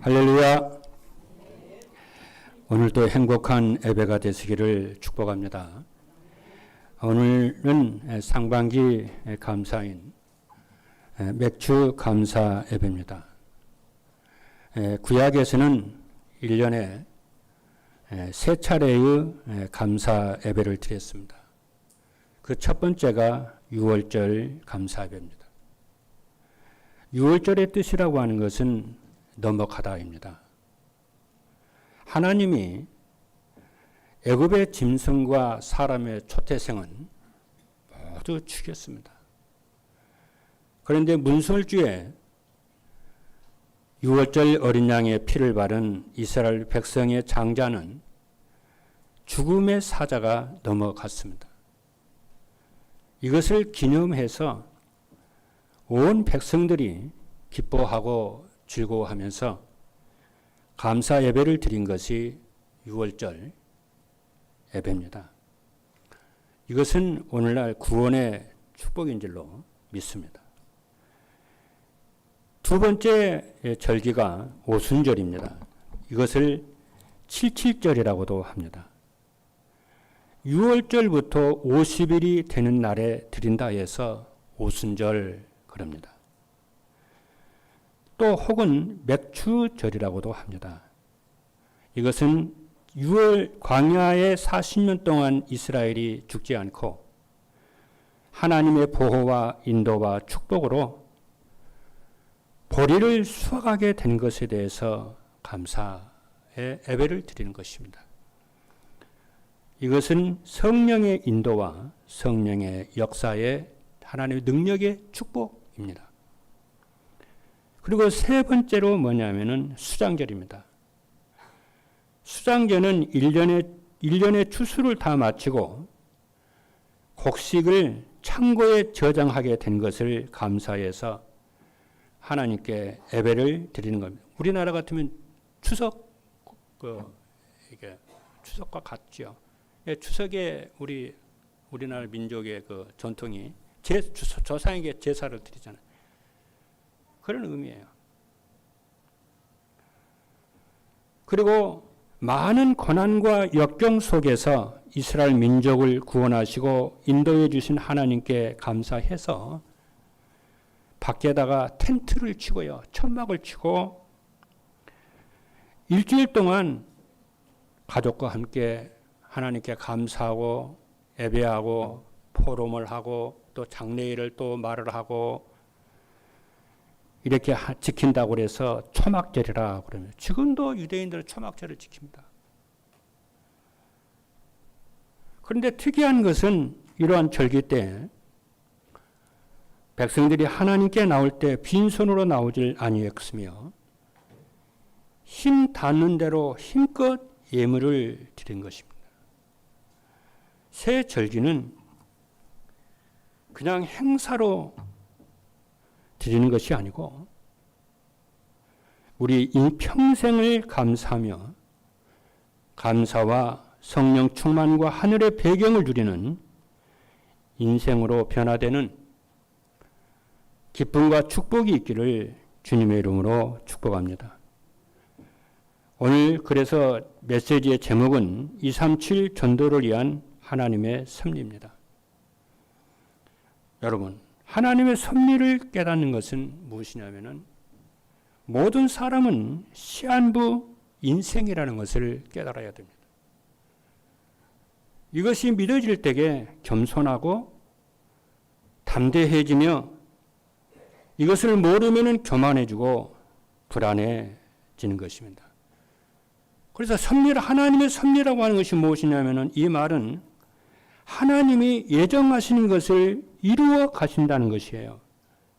할렐루야. 오늘도 행복한 예배가 되시기를 축복합니다. 오늘은 상반기 감사인 맥주 감사 예배입니다. 구약에서는 1년에 세 차례의 감사 예배를 드렸습니다. 그 첫 번째가 6월절 감사 예배입니다. 6월절의 뜻이라고 하는 것은 넘어가다입니다. 하나님이 애굽의 짐승과 사람의 초태생은 모두 죽였습니다. 그런데 문설주에 6월절 어린 양의 피를 바른 이스라엘 백성의 장자는 죽음의 사자가 넘어갔습니다. 이것을 기념해서 온 백성들이 기뻐하고 즐거워하면서 감사 예배를 드린 것이 6월절 예배입니다. 이것은 오늘날 구원의 축복인 줄로 믿습니다. 두 번째 절기가 오순절입니다. 이것을 칠칠절이라고도 합니다. 6월절부터 50일이 되는 날에 드린다 해서 오순절 그럽니다. 또 혹은 맥추절이라고도 합니다. 이것은 6월 광야에 40년 동안 이스라엘이 죽지 않고 하나님의 보호와 인도와 축복으로 보리를 수확하게 된 것에 대해서 감사의 예배를 드리는 것입니다. 이것은 성령의 인도와 성령의 역사의 하나님의 능력의 축복입니다. 그리고 세 번째로 뭐냐면은 수장절입니다. 수장절은 1년의 추수를 다 마치고 곡식을 창고에 저장하게 된 것을 감사해서 하나님께 예배를 드리는 겁니다. 우리나라 같으면 추석, 이게 추석과 같죠. 추석에 우리나라 민족의 그 전통이 조상에게 제사를 드리잖아요. 그런 의미예요. 그리고 많은 고난과 역경 속에서 이스라엘 민족을 구원하시고 인도해 주신 하나님께 감사해서 밖에다가 텐트를 치고요. 천막을 치고 일주일 동안 가족과 함께 하나님께 감사하고 예배하고 포럼을 하고 또 장례일을 또 말을 하고 이렇게 지킨다고 그래서 초막절이라 그러면 지금도 유대인들은 초막절을 지킵니다. 그런데 특이한 것은 이러한 절기 때 백성들이 하나님께 나올 때 빈손으로 나오질 아니했으며 힘 닿는 대로 힘껏 예물을 드린 것입니다. 새 절기는 그냥 행사로 드리는 것이 아니고 우리 평생을 감사하며 감사와 성령 충만과 하늘의 배경을 누리는 인생으로 변화되는 기쁨과 축복이 있기를 주님의 이름으로 축복합니다. 오늘 그래서 메시지의 제목은 237 전도를 위한 하나님의 섭리입니다. 여러분, 하나님의 섭리를 깨닫는 것은 무엇이냐면은 모든 사람은 시한부 인생이라는 것을 깨달아야 됩니다. 이것이 믿어질 때에 겸손하고 담대해지며 이것을 모르면은 교만해지고 불안해지는 것입니다. 그래서 하나님의 섭리라고 하는 것이 무엇이냐면은 이 말은 하나님이 예정하시는 것을 이루어 가신다는 것이에요.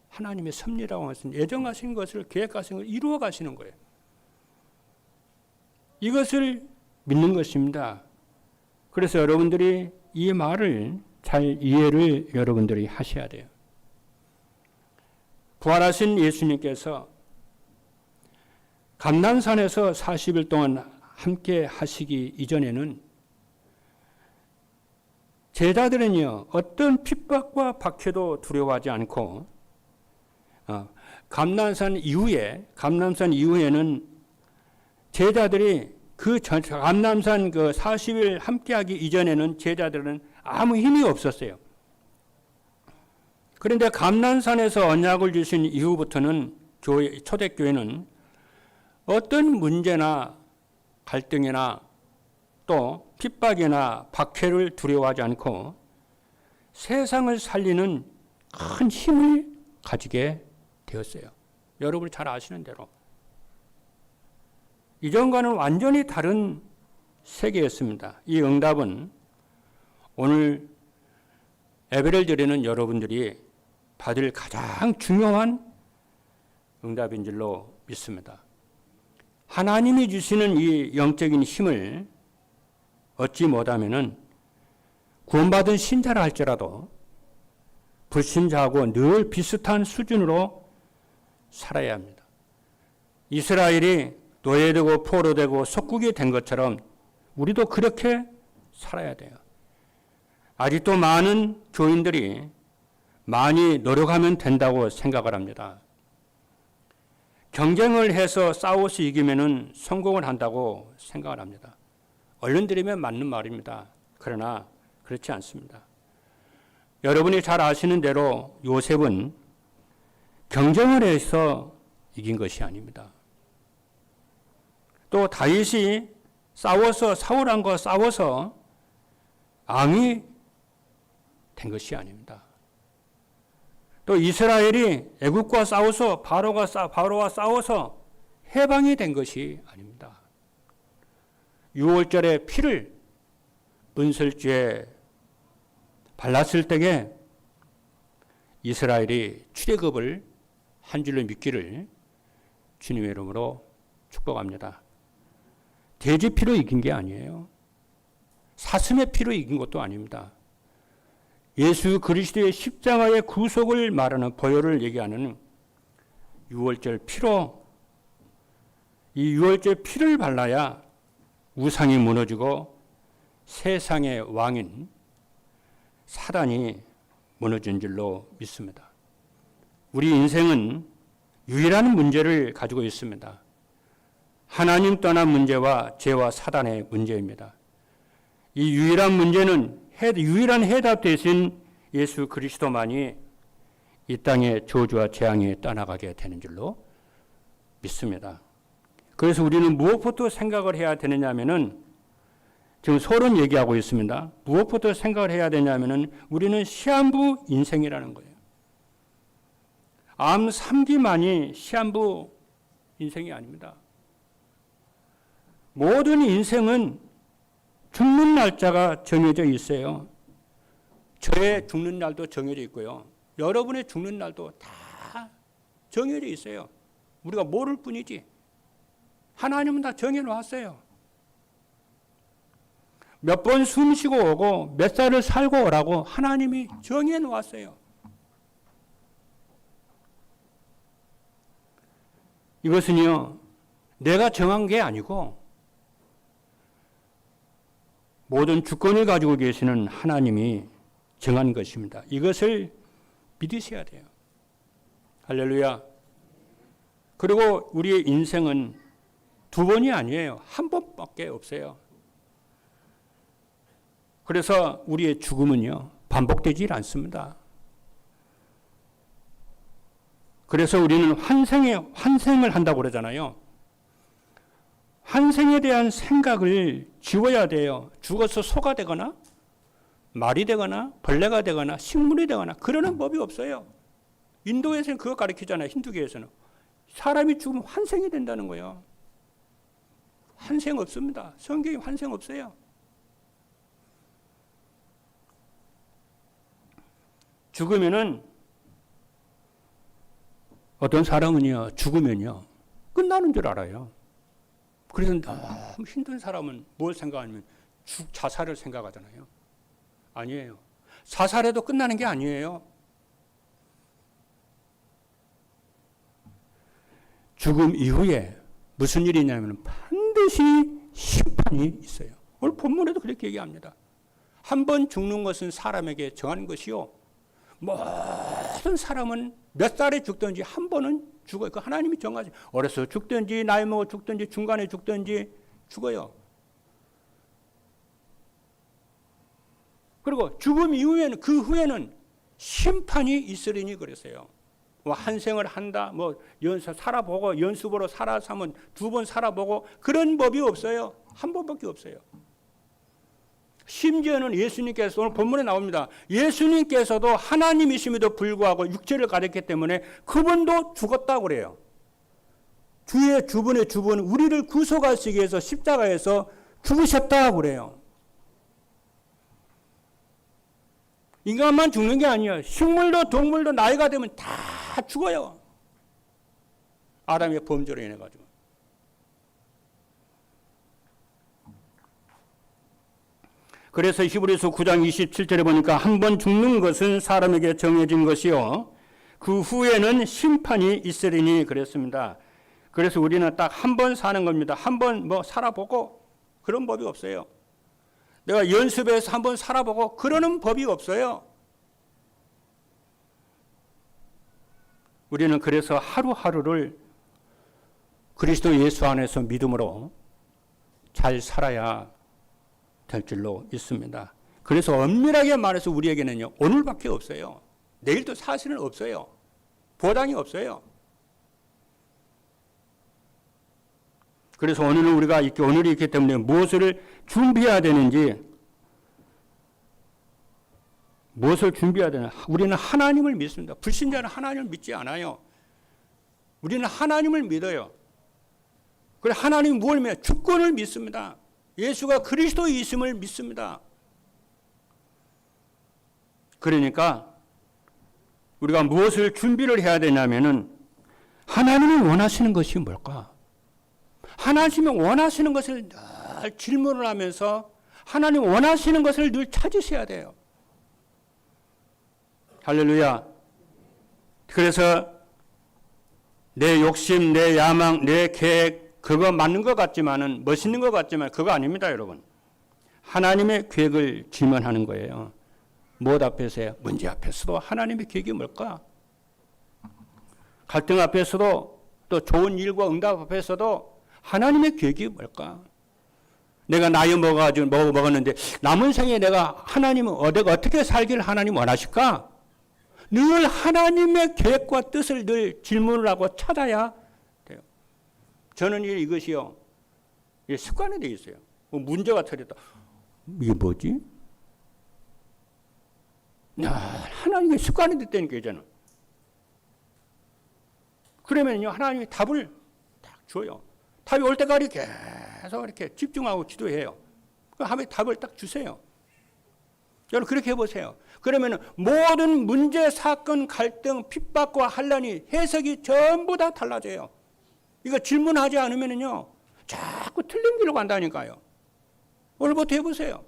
하나님의 섭리라고 하는 것은 예정하신 것을 계획하신 것을 이루어 가시는 거예요. 이것을 믿는 것입니다. 그래서 여러분들이 이 말을 잘 이해를 여러분들이 하셔야 돼요. 부활하신 예수님께서 감난산에서 40일 동안 함께 하시기 이전에는 제자들은요, 어떤 핍박과 박해도 두려워하지 않고 감난산 이후에는 제자들이 그 감람산 그 40일 함께하기 이전에는 제자들은 아무 힘이 없었어요. 그런데 감람산에서 언약을 주신 이후부터는 초대교회는 어떤 문제나 갈등이나 또 핍박이나 박해를 두려워하지 않고 세상을 살리는 큰 힘을 가지게 되었어요. 여러분이 잘 아시는 대로. 이전과는 완전히 다른 세계였습니다. 이 응답은 오늘 예배를 드리는 여러분들이 받을 가장 중요한 응답인 줄로 믿습니다. 하나님이 주시는 이 영적인 힘을 얻지 못하면은 구원받은 신자라 할지라도 불신자하고 늘 비슷한 수준으로 살아야 합니다. 이스라엘이 노예되고 포로되고 속국이 된 것처럼 우리도 그렇게 살아야 돼요. 아직도 많은 교인들이 많이 노력하면 된다고 생각을 합니다. 경쟁을 해서 싸워서 이기면은 성공을 한다고 생각을 합니다. 얼른 들으면 맞는 말입니다. 그러나 그렇지 않습니다. 여러분이 잘 아시는 대로 요셉은 경쟁을 해서 이긴 것이 아닙니다. 또 다윗이 싸워서 사울왕과 싸워서 왕이 된 것이 아닙니다. 또 이스라엘이 애국과 싸워서 바로와 싸워서 해방이 된 것이 아닙니다. 유월절에 피를 은설주에 발랐을 때에 이스라엘이 출애굽을 한 줄로 믿기를 주님의 이름으로 축복합니다. 돼지 피로 이긴 게 아니에요. 사슴의 피로 이긴 것도 아닙니다. 예수 그리스도의 십자가의 구속을 말하는 보혈을 얘기하는 유월절 피로, 이 유월절 피를 발라야 우상이 무너지고 세상의 왕인 사단이 무너진 줄로 믿습니다. 우리 인생은 유일한 문제를 가지고 있습니다. 하나님 떠난 문제와 죄와 사단의 문제입니다. 이 유일한 문제는 유일한 해답 대신 예수 그리스도만이 이 땅의 저주와 재앙에 떠나가게 되는 줄로 믿습니다. 그래서 우리는 무엇부터 생각을 해야 되느냐 하면은 지금 서론 얘기하고 있습니다. 무엇부터 생각을 해야 되냐면은 우리는 시한부 인생이라는 거예요. 암 3기만이 시한부 인생이 아닙니다. 모든 인생은 죽는 날짜가 정해져 있어요. 저의 죽는 날도 정해져 있고요. 여러분의 죽는 날도 다 정해져 있어요. 우리가 모를 뿐이지. 하나님은 다 정해놓았어요. 몇 번 숨 쉬고 오고 몇 살을 살고 오라고 하나님이 정해놓았어요. 이것은요, 내가 정한 게 아니고 모든 주권을 가지고 계시는 하나님이 정한 것입니다. 이것을 믿으셔야 돼요. 할렐루야. 그리고 우리의 인생은 두 번이 아니에요. 한 번밖에 없어요. 그래서 우리의 죽음은요, 반복되질 않습니다. 그래서 우리는 환생을 한다고 그러잖아요. 환생에 대한 생각을 지워야 돼요. 죽어서 소가 되거나 말이 되거나 벌레가 되거나 식물이 되거나 그러는 법이 없어요. 인도에서는 그거 가르치잖아요. 힌두교에서는. 사람이 죽으면 환생이 된다는 거예요. 환생 없습니다. 성경에 환생 없어요. 죽으면은 어떤 사람은요, 죽으면요, 끝나는 줄 알아요. 그래서 너무 힘든 사람은 뭘 생각하냐면 자살을 생각하잖아요. 아니에요. 자살해도 끝나는 게 아니에요. 죽음 이후에 무슨 일이 있냐면 반드시 심판이 있어요. 오늘 본문에도 그렇게 얘기합니다. 한 번 죽는 것은 사람에게 정한 것이요. 모든 사람은 몇 살에 죽든지 한 번은 죽어요. 그 하나님이 정하지. 어려서 죽든지 나이 먹어 죽든지 중간에 죽든지 죽어요. 그리고 죽음 이후에는 그 후에는 심판이 있으리니 그랬어요. 뭐 한 생을 한다, 뭐 연수 살아보고 연수보로 살아서면 2번 살아보고 그런 법이 없어요. 한 번밖에 없어요. 심지어는 예수님께서 오늘 본문에 나옵니다. 예수님께서도 하나님이심에도 불구하고 육체를 가졌기 때문에 그분도 죽었다고 그래요. 주의 주분의 주분 우리를 구속하시기 위해서 십자가에서 죽으셨다고 그래요. 인간만 죽는 게 아니에요. 식물도 동물도 나이가 되면 다 죽어요. 아담의 범죄로 인해 가지고. 그래서 히브리서 9장 27절에 보니까 한 번 죽는 것은 사람에게 정해진 것이요 그 후에는 심판이 있으리니 그랬습니다. 그래서 우리는 딱 한 번 사는 겁니다. 한 번 뭐 살아보고 그런 법이 없어요. 내가 연습해서 한 번 살아보고 그러는 법이 없어요. 우리는 그래서 하루하루를 그리스도 예수 안에서 믿음으로 잘 살아야 될 줄로 있습니다. 그래서 엄밀하게 말해서 우리에게는요, 오늘밖에 없어요. 내일도 사실은 없어요. 보장이 없어요. 그래서 오늘은 우리가 오늘이 있기 때문에 무엇을 준비해야 되는지, 무엇을 준비해야 되나? 우리는 하나님을 믿습니다. 불신자는 하나님을 믿지 않아요. 우리는 하나님을 믿어요. 그래 하나님이 무엇을 믿어요? 주권을 믿습니다. 예수가 그리스도이심을 믿습니다. 그러니까 우리가 무엇을 준비를 해야 되냐면은 하나님이 원하시는 것이 뭘까? 하나님이 원하시는 것을 늘 질문을 하면서 하나님 원하시는 것을 늘 찾으셔야 돼요. 할렐루야. 그래서 내 욕심, 내 야망, 내 계획 그거 맞는 것 같지만은 멋있는 것 같지만 그거 아닙니다, 여러분. 하나님의 계획을 질문하는 거예요. 무엇 앞에서요? 문제 앞에서도 하나님의 계획이 뭘까? 갈등 앞에서도 또 좋은 일과 응답 앞에서도 하나님의 계획이 뭘까? 내가 나이 먹었는데 남은 생에 내가 내가 어떻게 살기를 하나님 원하실까? 늘 하나님의 계획과 뜻을 늘 질문을 하고 찾아야 돼요. 저는 이것이요, 습관이 되어 있어요. 문제가 터졌다. 이게 뭐지? 하나님의 습관이 됐다니까, 이제는. 그러면요, 하나님이 답을 딱 줘요. 답이 올 때까지 계속 이렇게 집중하고 기도해요. 그 하나님의 답을 딱 주세요. 여러분, 그렇게 해보세요. 그러면 모든 문제, 사건, 갈등, 핍박과 환난이 해석이 전부 다 달라져요. 이거 질문하지 않으면요, 자꾸 틀린 길로 간다니까요. 오늘부터 해보세요.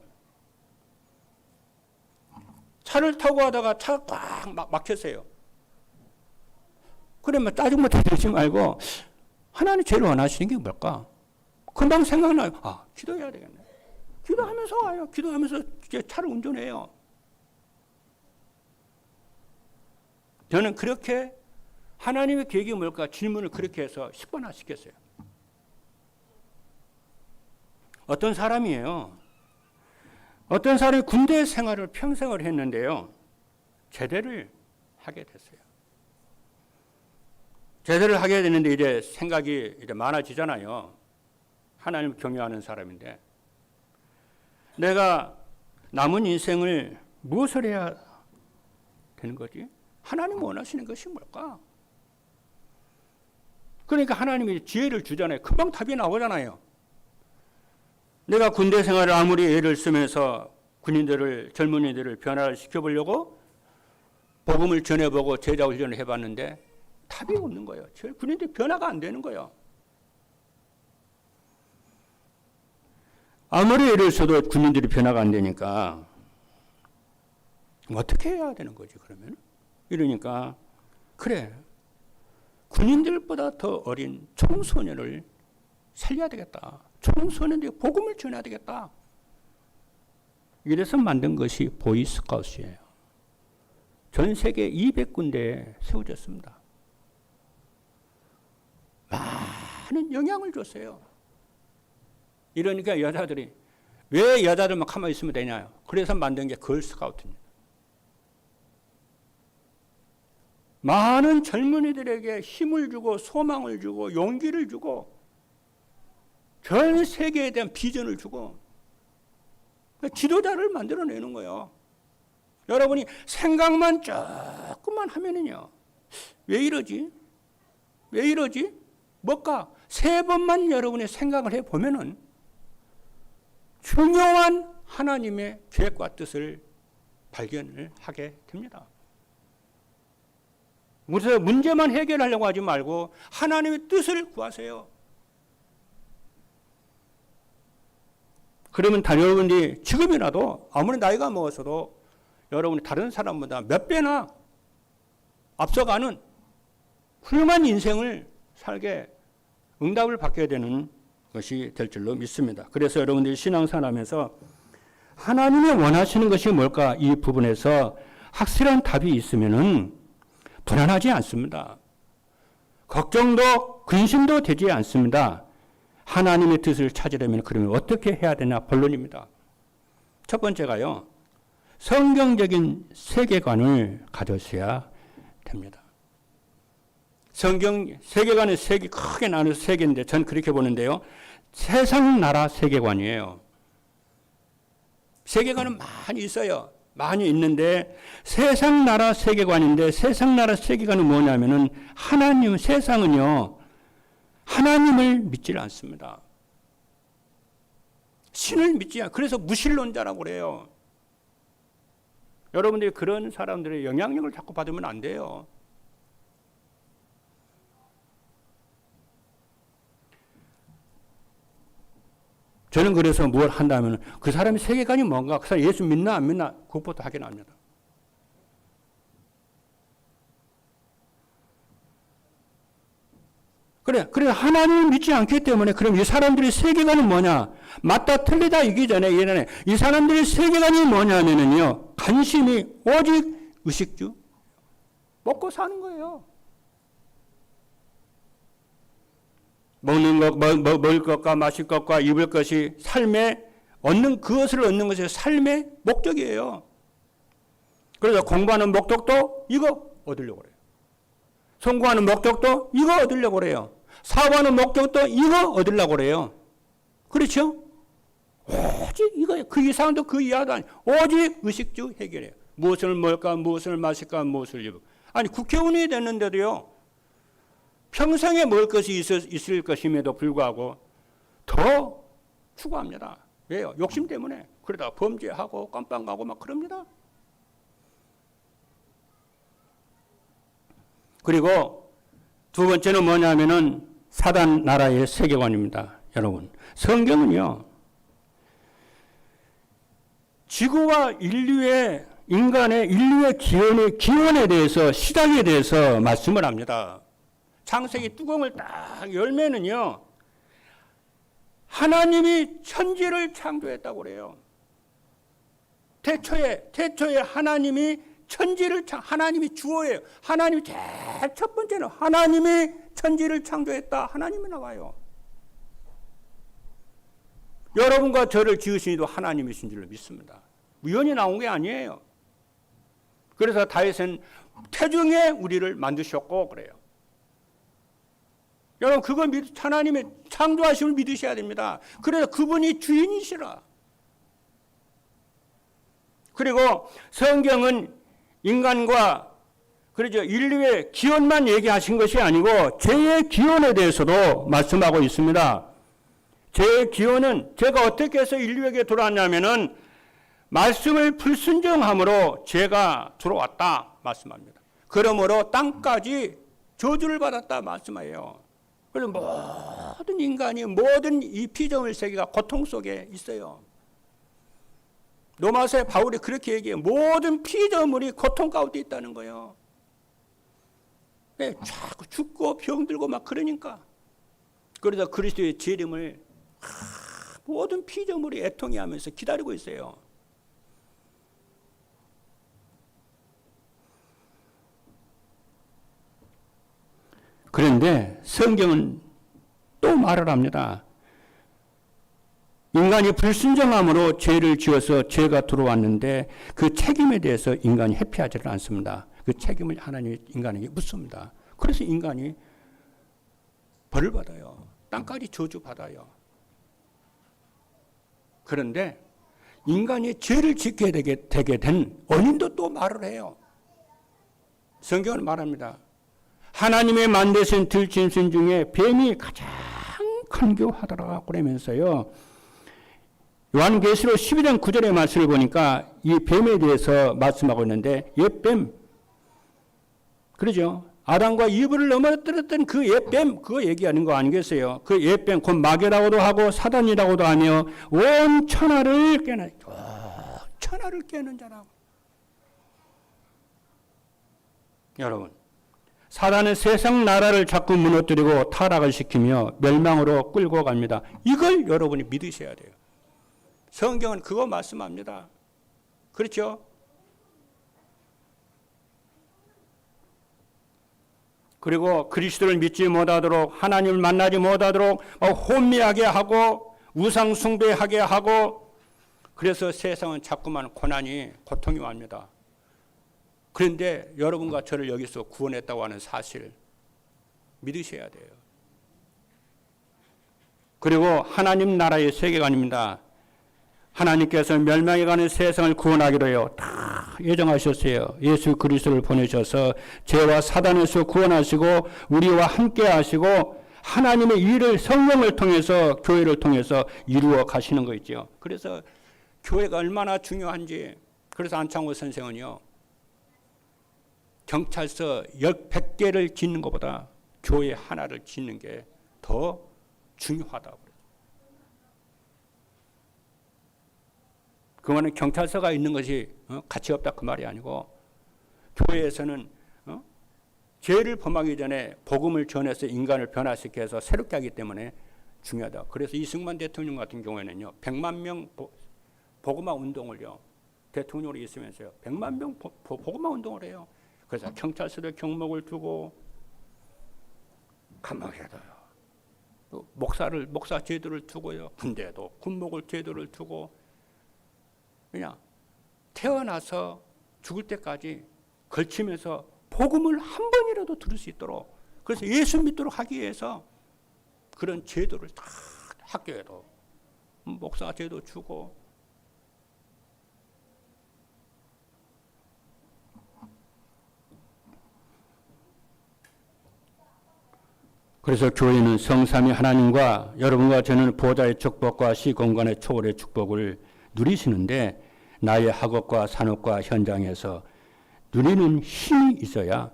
차를 타고 가다가 차가 꽉 막혔어요. 그러면 짜증부터 들지 말고 하나님 제일 원하시는 게 뭘까? 금방 생각나요. 기도해야 되겠네. 기도하면서 와요. 기도하면서 차를 운전해요. 저는 그렇게 하나님의 계획이 뭘까 질문을 그렇게 해서 습관화시켰어요. 어떤 사람이에요. 어떤 사람이 군대 생활을 평생을 했는데요. 제대를 하게 됐어요. 제대를 하게 되는데 이제 생각이 이제 많아지잖아요. 하나님을 경외하는 사람인데 내가 남은 인생을 무엇을 해야 되는 거지? 하나님 원하시는 것이 뭘까? 그러니까 하나님이 지혜를 주잖아요. 금방 답이 나오잖아요. 내가 군대 생활을 아무리 애를 쓰면서 젊은이들을 변화를 시켜보려고 복음을 전해보고 제자 훈련을 해봤는데 답이 없는 거예요. 군인들이 변화가 안 되는 거예요. 아무리 애를 써도 군인들이 변화가 안 되니까 어떻게 해야 되는 거지 그러면? 이러니까 그래, 군인들보다 더 어린 청소년을 살려야 되겠다. 청소년들이 복음을 전해야 되겠다. 이래서 만든 것이 보이스카우트예요. 전 세계 200군데에 세워졌습니다. 많은 영향을 줬어요. 이러니까 여자들이 왜 여자들만 가만히 있으면 되냐요. 그래서 만든 게 걸스카우트입니다. 많은 젊은이들에게 힘을 주고 소망을 주고 용기를 주고 전 세계에 대한 비전을 주고 지도자를 만들어내는 거예요. 여러분이 생각만 조금만 하면은요. 왜 이러지? 왜 이러지? 뭘까? 3번만 여러분이 생각을 해보면은 중요한 하나님의 계획과 뜻을 발견을 하게 됩니다. 그래서 문제만 해결하려고 하지 말고 하나님의 뜻을 구하세요. 그러면 여러분들이 지금이라도 아무리 나이가 먹어서도 여러분이 다른 사람보다 몇 배나 앞서가는 훌륭한 인생을 살게 응답을 받게 되는 것이 될 줄로 믿습니다. 그래서 여러분들이 신앙생활하면서 하나님이 원하시는 것이 뭘까? 이 부분에서 확실한 답이 있으면은 불안하지 않습니다. 걱정도 근심도 되지 않습니다. 하나님의 뜻을 찾으려면 그러면 어떻게 해야 되나 본론입니다. 첫 번째가요. 성경적인 세계관을 가졌어야 됩니다. 성경 세계관의 색이 크게 나눠서 세 개인데 전 그렇게 보는데요. 세상 나라 세계관이에요. 세계관은 많이 있어요. 많이 있는데 세상 나라 세계관인데 세상 나라 세계관은 뭐냐면은 하나님 세상은요. 하나님을 믿지 않습니다. 신을 믿지 않아요. 그래서 무신론자라고 그래요. 여러분들이 그런 사람들의 영향력을 자꾸 받으면 안 돼요. 저는 그래서 뭘 한다면 그 사람의 세계관이 뭔가, 그 사람 예수 믿나 안 믿나 그것부터 확인합니다. 그래 하나님을 믿지 않기 때문에 그럼 이 사람들의 세계관은 뭐냐? 맞다 틀리다 이기 전에 예전에 이 사람들의 세계관이 뭐냐면은요 관심이 오직 의식주 먹고 사는 거예요. 먹는 것, 먹을 것과 마실 것과 입을 것이 삶의 얻는 그것을 얻는 것이 삶의 목적이에요. 그래서 공부하는 목적도 이거 얻으려고 그래요. 성공하는 목적도 이거 얻으려고 그래요. 사업하는 목적도 이거 얻으려고 그래요. 그렇죠? 오직 이거예요. 그 이상도 그 이하도 아니에요. 오직 의식주 해결해요. 무엇을 먹을까, 무엇을 마실까, 무엇을 입을까. 아니 국회의원이 됐는데도요. 평생에 먹을 것이 있을 것임에도 불구하고 더 추구합니다. 왜요? 욕심 때문에. 그러다 범죄하고 깜빵 가고 막 그럽니다. 그리고 두 번째는 뭐냐면은 사단 나라의 세계관입니다. 여러분. 성경은요. 지구와 인류의 기원에 대해서 시작에 대해서 말씀을 합니다. 창세기 뚜껑을 딱 열면은요. 하나님이 천지를 창조했다고 그래요. 태초에 하나님이 천지를 하나님이 주어예요. 하나님이 제일 첫 번째는 하나님이 천지를 창조했다. 하나님이 나와요. 여러분과 저를 지으신 이도 하나님이신 줄로 믿습니다. 우연히 나온 게 아니에요. 그래서 다윗은 태중에 우리를 만드셨고 그래요. 여러분 그거 하나님의 창조하심을 믿으셔야 됩니다. 그래서 그분이 주인이시라. 그리고 성경은 인간과 그러죠 인류의 기원만 얘기하신 것이 아니고 죄의 기원에 대해서도 말씀하고 있습니다. 죄의 기원은 죄가 어떻게 해서 인류에게 들어왔냐면은 말씀을 불순종함으로 죄가 들어왔다 말씀합니다. 그러므로 땅까지 저주를 받았다 말씀해요. 그래서 모든 인간이 모든 이 피조물 세계가 고통 속에 있어요. 로마서에 바울이 그렇게 얘기해요. 모든 피조물이 고통 가운데 있다는 거예요. 자꾸 죽고 병들고 막 그러니까. 그래서 그리스도의 재림을 모든 피조물이 애통해 하면서 기다리고 있어요. 그런데 성경은 또 말을 합니다. 인간이 불순종함으로 죄를 지어서 죄가 들어왔는데 그 책임에 대해서 인간이 회피하지를 않습니다. 그 책임을 하나님이 인간에게 묻습니다. 그래서 인간이 벌을 받아요. 땅까지 저주받아요. 그런데 인간이 죄를 짓게 되게 된 원인도 또 말을 해요. 성경은 말합니다. 하나님의 만드신 들짐승 중에 뱀이 가장 간교하더라 그러면서요. 요한계시록 12장 9절의 말씀을 보니까 이 뱀에 대해서 말씀하고 있는데 옛뱀, 그러죠. 아담과 이브를 넘어뜨렸던 그 옛뱀, 그거 얘기하는 거 아니겠어요? 그 옛뱀, 곧 마귀라고도 하고 사단이라고도 하며 온 천하를 깨는, 천하를 깨는 자라고. 여러분, 사단은 세상 나라를 자꾸 무너뜨리고 타락을 시키며 멸망으로 끌고 갑니다. 이걸 여러분이 믿으셔야 돼요. 성경은 그거 말씀합니다. 그렇죠? 그리고 그리스도를 믿지 못하도록 하나님을 만나지 못하도록 혼미하게 하고 우상 숭배하게 하고 그래서 세상은 자꾸만 고통이 옵니다. 그런데 여러분과 저를 여기서 구원했다고 하는 사실 믿으셔야 돼요. 그리고 하나님 나라의 세계관입니다. 하나님께서 멸망해가는 세상을 구원하기로요. 다 예정하셨어요. 예수 그리스도를 보내셔서 죄와 사단에서 구원하시고 우리와 함께 하시고 하나님의 일을 성령을 통해서 교회를 통해서 이루어 가시는 거 있죠. 그래서 교회가 얼마나 중요한지 그래서 안창호 선생은요. 경찰서 100개를 짓는 것보다 교회 하나를 짓는 게 더 중요하다고 그래요. 그거는 경찰서가 있는 것이 가치 없다 그 말이 아니고 교회에서는 죄를 범하기 전에 복음을 전해서 인간을 변화시켜서 새롭게 하기 때문에 중요하다. 그래서 이승만 대통령 같은 경우에는요. 100만 명 복음화 운동을요. 대통령으로 있으면서요. 100만 명 복음화 운동을 해요. 그래서 경찰서도 경목을 두고 감옥에 둬요. 또 목사 제도를 두고요. 군대도 군목을 제도를 두고 그냥 태어나서 죽을 때까지 걸치면서 복음을 한 번이라도 들을 수 있도록 그래서 예수 믿도록 하기 위해서 그런 제도를 다 학교에도 목사 제도 주고 그래서 교회는 성삼위 하나님과 여러분과 저는 보좌의 축복과 시공간의 초월의 축복을 누리시는데 나의 학업과 산업과 현장에서 누리는 힘이 있어야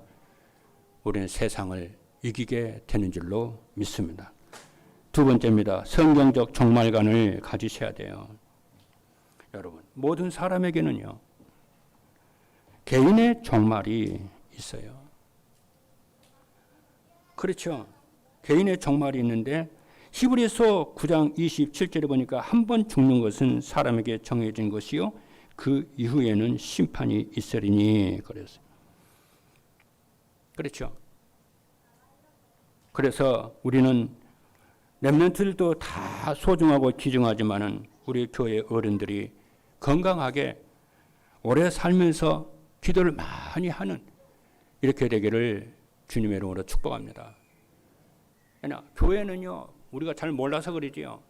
우리는 세상을 이기게 되는 줄로 믿습니다. 두 번째입니다. 성경적 종말관을 가지셔야 돼요. 여러분, 모든 사람에게는요. 개인의 종말이 있어요. 그렇죠. 개인의 종말이 있는데 히브리서 9장 27절에 보니까 한 번 죽는 것은 사람에게 정해진 것이요. 그 이후에는 심판이 있으리니 그랬어요. 그렇죠. 그래서 우리는 렘넌트들도 다 소중하고 귀중하지만은 우리 교회 어른들이 건강하게 오래 살면서 기도를 많이 하는 이렇게 되기를 주님의 이름으로 축복합니다. 교회는요 우리가 잘 몰라서 그러지요.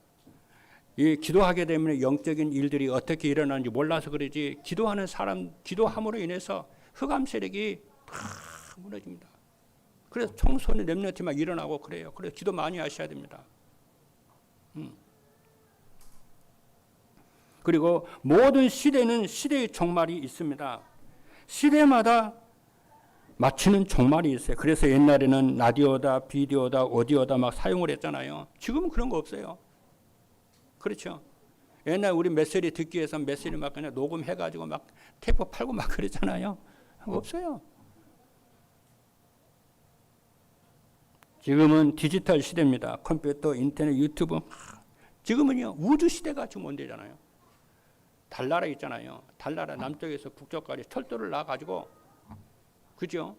이 기도하게 되면 영적인 일들이 어떻게 일어나는지 몰라서 그러지 기도하는 사람 기도함으로 인해서 흑암 세력이 다 무너집니다. 그래서 청소년 렘넌트 막 일어나고 그래요. 그래서 기도 많이 하셔야 됩니다. 그리고 모든 시대는 시대의 종말이 있습니다. 시대마다 맞추는 종말이 있어요. 그래서 옛날에는 라디오다, 비디오다, 오디오다 막 사용을 했잖아요. 지금은 그런 거 없어요. 그렇죠. 옛날 우리 메시지 듣기 위해서 메시지 막 그냥 녹음해가지고 막 테이프 팔고 막 그랬잖아요. 없어요. 지금은 디지털 시대입니다. 컴퓨터, 인터넷, 유튜브. 지금은요 우주 시대가 지금 온대잖아요. 달나라 있잖아요. 달나라 남쪽에서 북쪽까지 철도를 놔가지고 그죠?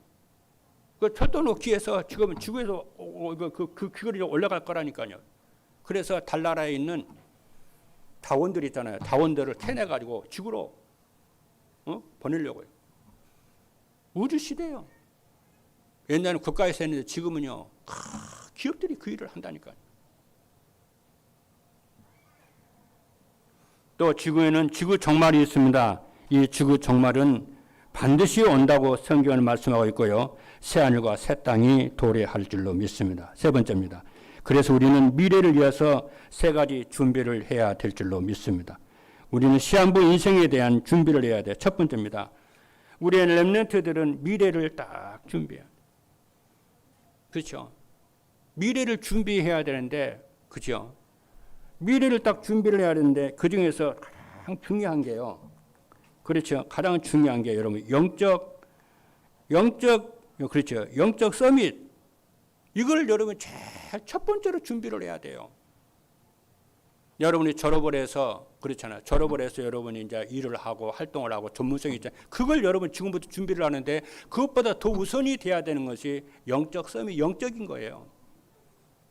그 철도 놓기에서 지금 지구에서 그 귀걸이 올라갈 거라니까요. 그래서 달나라에 있는 다원들 있잖아요. 다원들을 캐내가지고 지구로 보내려고요. 우주 시대예요. 옛날에는 국가에서 했는데 지금은요. 기업들이 그 일을 한다니까요. 또 지구에는 지구 종말이 있습니다. 이 지구 종말은 반드시 온다고 성경은 말씀하고 있고요. 새하늘과 새 땅이 도래할 줄로 믿습니다. 세 번째입니다. 그래서 우리는 미래를 위해서 세 가지 준비를 해야 될 줄로 믿습니다. 우리는 시한부 인생에 대한 준비를 해야 돼. 첫 번째입니다. 우리의 렘넌트들은 미래를 딱 준비해야 돼. 그렇죠? 미래를 준비해야 되는데, 그렇죠? 미래를 딱 준비를 해야 되는데 그 중에서 가장 중요한 게요. 그렇죠? 가장 중요한 게 여러분 영적 서밋. 이걸 여러분 제일 첫 번째로 준비를 해야 돼요. 여러분이 졸업을 해서 그렇잖아요. 졸업을 해서 여러분이 이제 일을 하고 활동을 하고 전문성이 있잖아요. 그걸 여러분 지금부터 준비를 하는데 그것보다 더 우선이 돼야 되는 것이 영적 서밋, 영적인 거예요.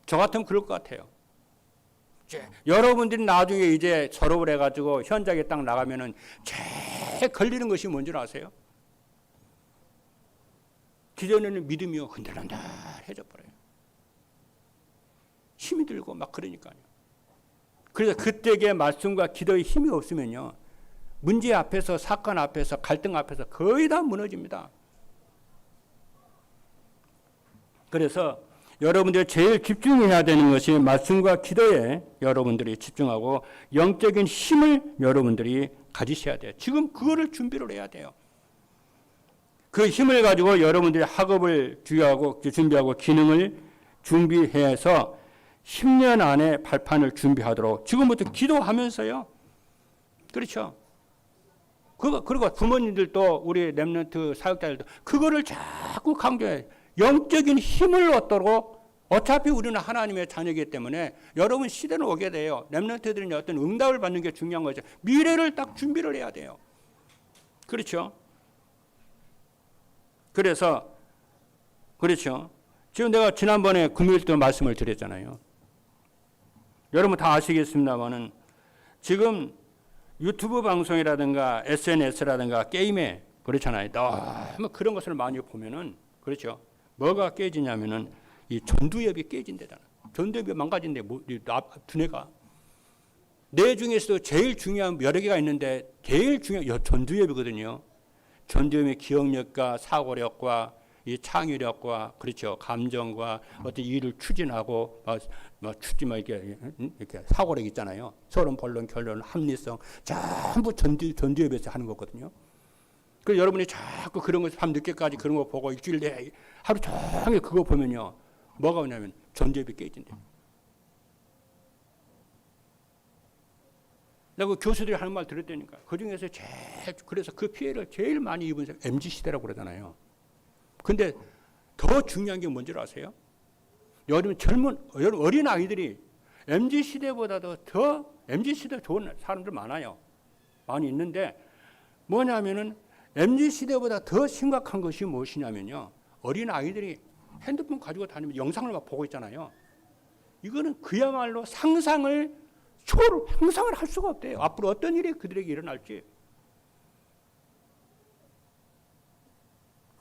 저 같으면 그럴 것 같아요. 여러분들이 나중에 이제 졸업을 해가지고 현장에 딱 나가면은 제일 걸리는 것이 뭔지 아세요? 기존에는 믿음이 흔들흔들해져 버려요. 힘이 들고 막 그러니까요. 그래서 그때의 말씀과 기도의 힘이 없으면요. 문제 앞에서, 사건 앞에서, 갈등 앞에서 거의 다 무너집니다. 그래서 여러분들이 제일 집중해야 되는 것이 말씀과 기도에 여러분들이 집중하고 영적인 힘을 여러분들이 가지셔야 돼요. 지금 그거를 준비를 해야 돼요. 그 힘을 가지고 여러분들이 학업을 준비하고 기능을 준비해서 10년 안에 발판을 준비하도록 지금부터 기도하면서요. 그렇죠? 그리고 부모님들도 우리 렘넌트 사역자들도 그거를 자꾸 강조해요. 영적인 힘을 얻도록 어차피 우리는 하나님의 자녀이기 때문에 여러분 시대는 오게 돼요. 렘넌트들은 어떤 응답을 받는 게 중요한 거죠. 미래를 딱 준비를 해야 돼요. 그렇죠? 그래서 그렇죠. 지금 내가 지난번에 금요일 때 말씀을 드렸잖아요. 여러분 다 아시겠습니다만은 지금 유튜브 방송이라든가 SNS라든가 게임에 그렇잖아요. 너무 그런 것을 많이 보면은 그렇죠. 뭐가 깨지냐면은 이 전두엽이 깨진대잖아. 전두엽이 망가진대. 두뇌가. 뇌 중에서도 제일 중요한 여러 개가 있는데 제일 중요한 전두엽이거든요. 전두엽의 기억력과 사고력과 이 창의력과 그렇죠. 감정과 어떤 일을 추진하고 이렇게 사고력 있잖아요. 서론, 본론, 결론, 합리성 전부 전두엽에서 하는 거거든요. 그래서 여러분이 자꾸 그런 거 밤 늦게까지 그런 거 보고 일주일 내에 하루 종일 그거 보면요. 뭐가 오냐면 전두엽이 깨진대요. 내가 그 교수들이 하는 말 들었다니까. 그 중에서 그래서 그 피해를 제일 많이 입은 사람이 MZ시대라고 그러잖아요. 근데 더 중요한 게 뭔지 아세요? 요즘 어린 아이들이 MZ시대보다도 더 MZ시대 좋은 사람들 많아요. 많이 있는데 뭐냐면은 MZ시대보다 더 심각한 것이 무엇이냐면요. 어린 아이들이 핸드폰 가지고 다니면 영상을 막 보고 있잖아요. 이거는 그야말로 상상을 할 수가 없대요. 앞으로 어떤 일이 그들에게 일어날지.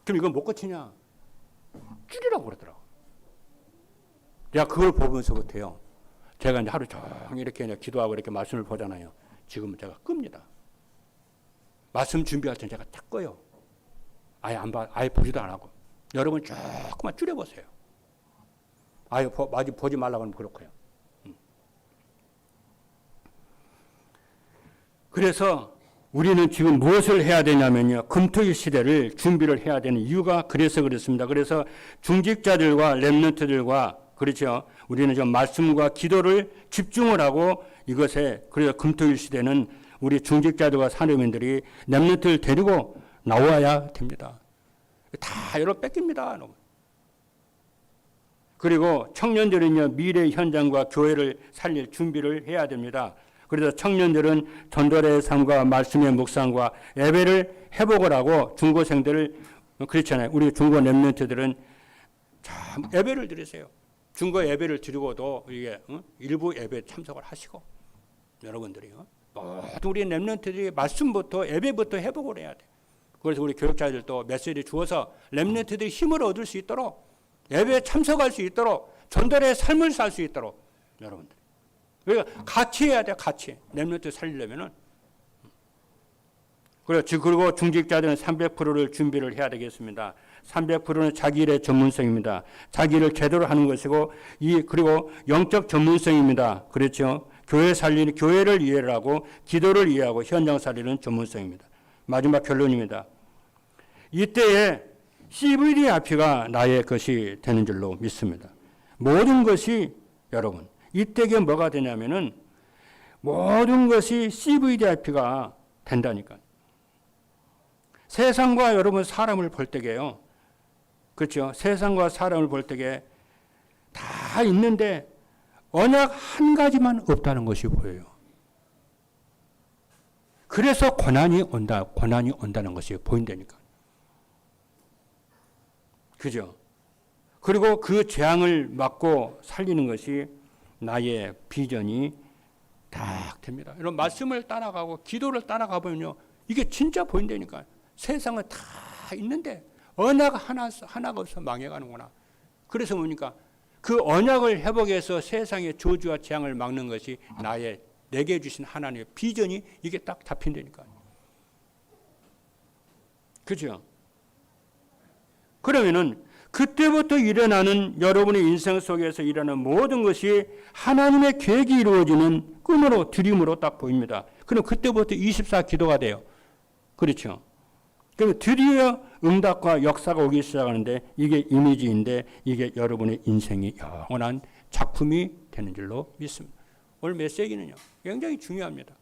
그럼 이건 못 고치냐? 줄이라고 그러더라고. 내가 그걸 보면서부터요. 제가 이제 하루 종일 이렇게 기도하고 이렇게 말씀을 보잖아요. 지금은 제가 끕니다. 말씀 준비할 때는 제가 딱 꺼요. 아예 보지도 안 하고. 여러분 조금만 줄여보세요. 아예 보지 말라고 하면 그렇고요. 그래서 우리는 지금 무엇을 해야 되냐면요. 금토일 시대를 준비를 해야 되는 이유가 그래서 그렇습니다. 그래서 중직자들과 렘넌트들과 그렇죠. 우리는 좀 말씀과 기도를 집중을 하고 이것에 그래서 금토일 시대는 우리 중직자들과 산업인들이 렘넌트를 데리고 나와야 됩니다. 다 여러 뺏깁니다. 그리고 청년들은요. 미래 현장과 교회를 살릴 준비를 해야 됩니다. 그래서 청년들은 전도의 삶과 말씀의 묵상과 예배를 회복을 하고 중고생들을 그렇잖아요. 우리 중고 렘넌트들은 자, 예배를 드리세요. 증거 예배를 드리고도 이게 일부 예배 참석을 하시고 여러분들이요. 모두 우리 렘넌트들이 말씀부터 예배부터 회복을 해야 돼. 그래서 우리 교육자들도 메시지 주어서 렘넌트들이 힘을 얻을 수 있도록 예배에 참석할 수 있도록 전도의 삶을 살 수 있도록 여러분들. 그러니까 같이 해야 돼. 같이. 렘넌트 살리려면은. 그리고 중직자들은 300%를 준비를 해야 되겠습니다. 300%는 자기 일의 전문성입니다. 자기 일을 제대로 하는 것이고 그리고 영적 전문성입니다. 그렇죠? 교회를 이해하고 기도를 이해하고 현장 살리는 전문성입니다. 마지막 결론입니다. 이때에 CVDIP가 나의 것이 되는 줄로 믿습니다. 모든 것이 여러분 이때에 뭐가 되냐면은 모든 것이 CVDIP가 된다니까요. 세상과 여러분 사람을 볼 때게요. 그렇죠? 세상과 사람을 볼 때게 다 있는데 언약 한 가지만 없다는 것이 보여요. 그래서 고난이 온다는 것이 보인다니까. 그죠? 그리고 그 재앙을 막고 살리는 것이 나의 비전이 딱 됩니다. 이런 말씀을 따라가고 기도를 따라가 보면요. 이게 진짜 보인다니까. 세상은 다 있는데 언약 하나가 없어 망해가는구나. 그래서 뭡니까? 그 언약을 회복해서 세상의 저주와 재앙을 막는 것이 내게 주신 하나님의 비전이 이게 딱 잡힌다니까요. 그죠? 그러면은 그때부터 일어나는 여러분의 인생 속에서 일어나는 모든 것이 하나님의 계획이 이루어지는 꿈으로 드림으로 딱 보입니다. 그럼 그때부터 24 기도가 돼요. 그렇죠? 그럼 드디어 응답과 역사가 오기 시작하는데 이게 이미지인데 이게 여러분의 인생이 영원한 작품이 되는 줄로 믿습니다. 오늘 메시지는요. 굉장히 중요합니다.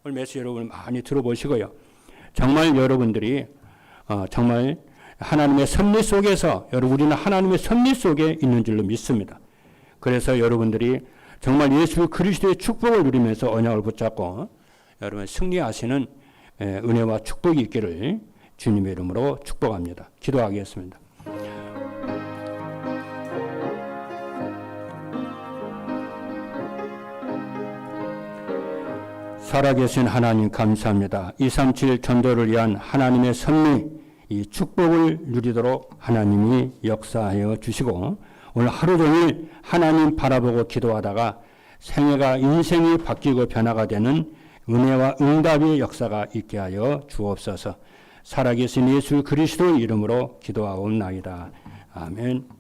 오늘 메시지 여러분 많이 들어보시고요. 정말 여러분들이 정말 하나님의 섭리 속에서 우리는 하나님의 섭리 속에 있는 줄로 믿습니다. 그래서 여러분들이 정말 예수 그리스도의 축복을 누리면서 언약을 붙잡고 여러분 승리하시는 은혜와 축복이 있기를 주님의 이름으로 축복합니다. 기도하겠습니다. 살아계신 하나님 감사합니다. 237 전도를 위한 하나님의 섭리, 이 축복을 누리도록 하나님이 역사하여 주시고 오늘 하루 종일 하나님 바라보고 기도하다가 생애가 인생이 바뀌고 변화가 되는 은혜와 응답의 역사가 있게 하여 주옵소서. 살아계신 예수 그리스도의 이름으로 기도하옵나이다. 아멘.